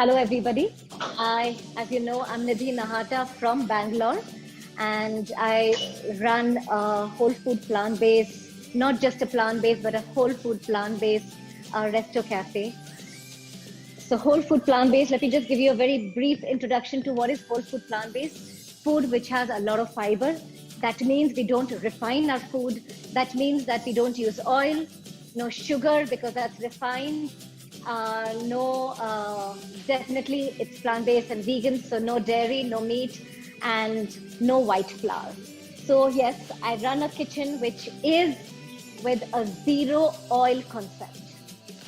Hello, everybody. As you know, I'm Nidhi Nahata from Bangalore, and I run a whole food plant-based, not just a plant-based, but a whole food plant-based resto cafe. So whole food plant-based, let me just give you a very brief introduction to what is whole food plant-based. Food which has a lot of fiber. That means we don't refine our food. That means that we don't use oil, no sugar because that's refined. No, definitely it's plant-based and vegan, so no dairy, no meat, and no white flour. So yes, I run a kitchen which is with a zero oil concept.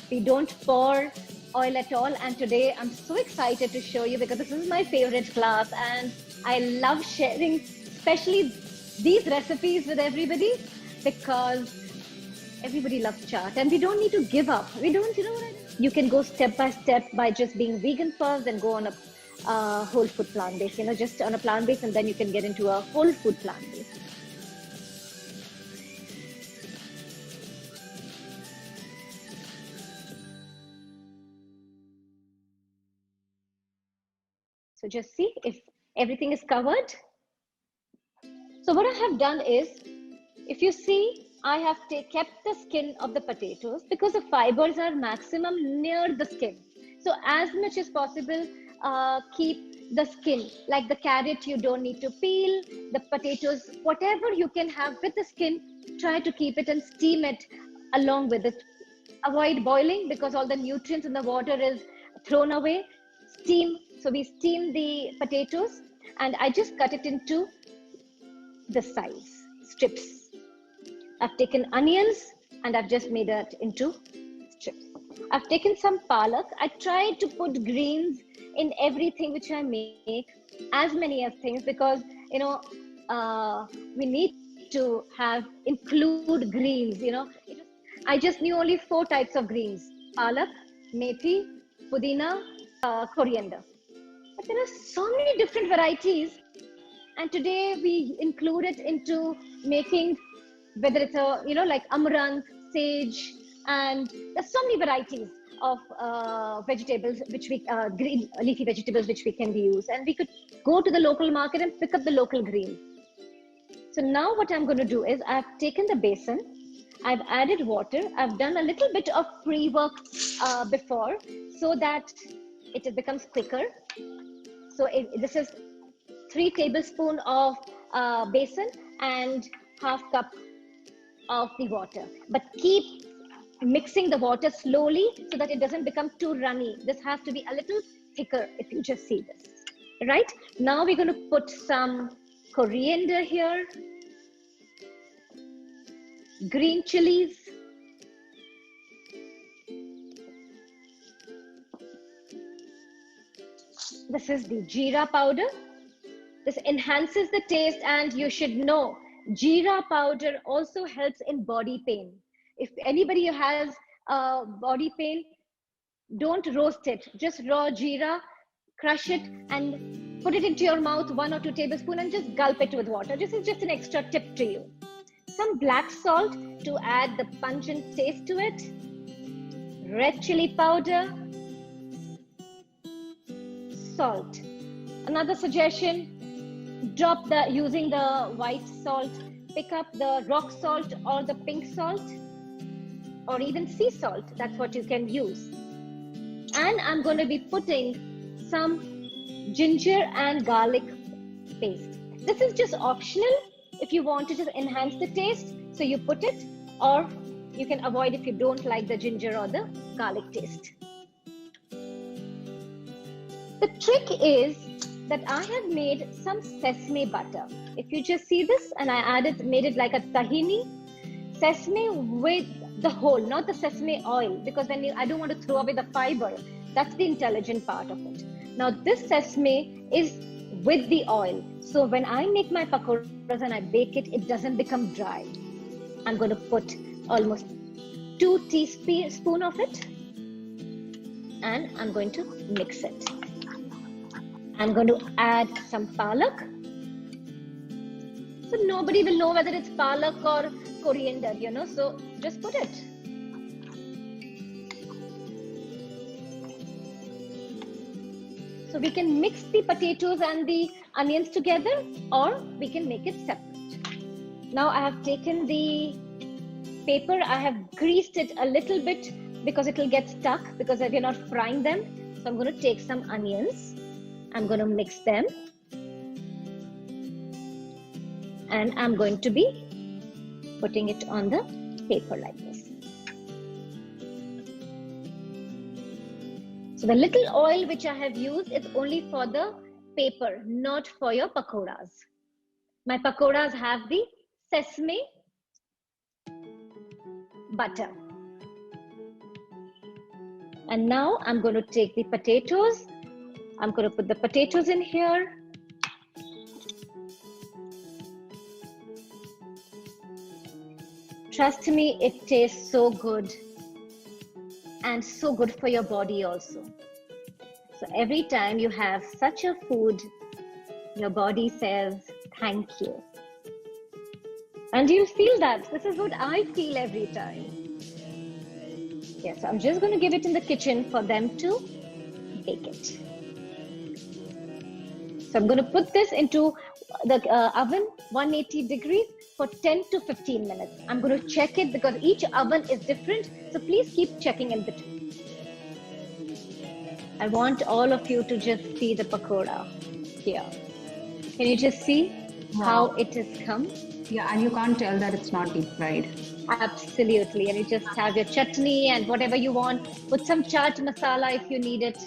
We don't pour oil at all. And today I'm so excited to show you because this is my favorite class and I love sharing, especially these recipes with everybody because everybody loves chaat and we don't need to give up. We don't, you know what I mean? You can go step by step by just being vegan first and go on a whole food plant base, just on a plant base, and then you can get into a whole food plant base. So just see if everything is covered. So what I have done is, if you see, I have kept the skin of the potatoes because the fibers are maximum near the skin. So as much as possible, keep the skin. Like the carrot, you don't need to peel. The potatoes, whatever you can have with the skin, try to keep it and steam it along with it. Avoid boiling because all the nutrients in the water is thrown away. Steam. So we steam the potatoes and I just cut it into the size, strips. I've taken onions and I've just made it into strips. I've taken some palak. I try to put greens in everything which I make, as many as things, because we need to include greens. I just knew only 4 types of greens: palak, methi, pudina, coriander. But there are so many different varieties, and today we include it into making, whether it's like amaranth, sage, and there's so many varieties of vegetables which green leafy vegetables which we can use, and we could go to the local market and pick up the local greens. So now what I'm going to do is I've taken the basin, I've added water, I've done a little bit of pre-work before so that it becomes quicker. So this is 3 tablespoons of basin and half cup of the water, but keep mixing the water slowly so that it doesn't become too runny. This has to be a little thicker if you just see this. Right? Now we're going to put some coriander here, green chilies, this is the jeera powder. This enhances the taste, and you should know jeera powder also helps in body pain. If anybody has body pain, don't roast it. Just raw jeera, crush it and put it into your mouth, 1 or 2 tablespoons, and just gulp it with water. This is just an extra tip to you. Some black salt to add the pungent taste to it. Red chili powder. Salt. Another suggestion, using the white salt, pick up the rock salt or the pink salt or even sea salt. That's what you can use. And I'm going to be putting some ginger and garlic paste. This is just optional if you want to just enhance the taste. So you put it, or you can avoid if you don't like the ginger or the garlic taste. The trick is that I have made some sesame butter. If you just see this, and I made it like a tahini, sesame with the whole, not the sesame oil, because then I don't want to throw away the fiber. That's the intelligent part of it. Now this sesame is with the oil. So when I make my pakoras and I bake it, it doesn't become dry. I'm going to put almost 2 teaspoons of it, and I'm going to mix it. I'm going to add some palak. So nobody will know whether it's palak or coriander, so just put it. So we can mix the potatoes and the onions together, or we can make it separate. Now I have taken the paper, I have greased it a little bit because it will get stuck because we are not frying them. So I'm going to take some onions, I'm going to mix them, and I'm going to be putting it on the paper like this. So the little oil which I have used is only for the paper, not for your pakoras. My pakoras have the sesame butter. And now I'm going to take the potatoes. I'm going to put the potatoes in here. Trust me, it tastes so good. And so good for your body also. So every time you have such a food, your body says, thank you. And you'll feel that. This is what I feel every time. Yes, so I'm just going to give it in the kitchen for them to bake it. So I'm going to put this into the oven, 180 degrees for 10 to 15 minutes. I'm going to check it because each oven is different. So please keep checking in between. I want all of you to just see the pakora here. Can you just see how it has come? Yeah, and you can't tell that it's not deep fried. Absolutely. And you just have your chutney and whatever you want. Put some chaat masala if you need it.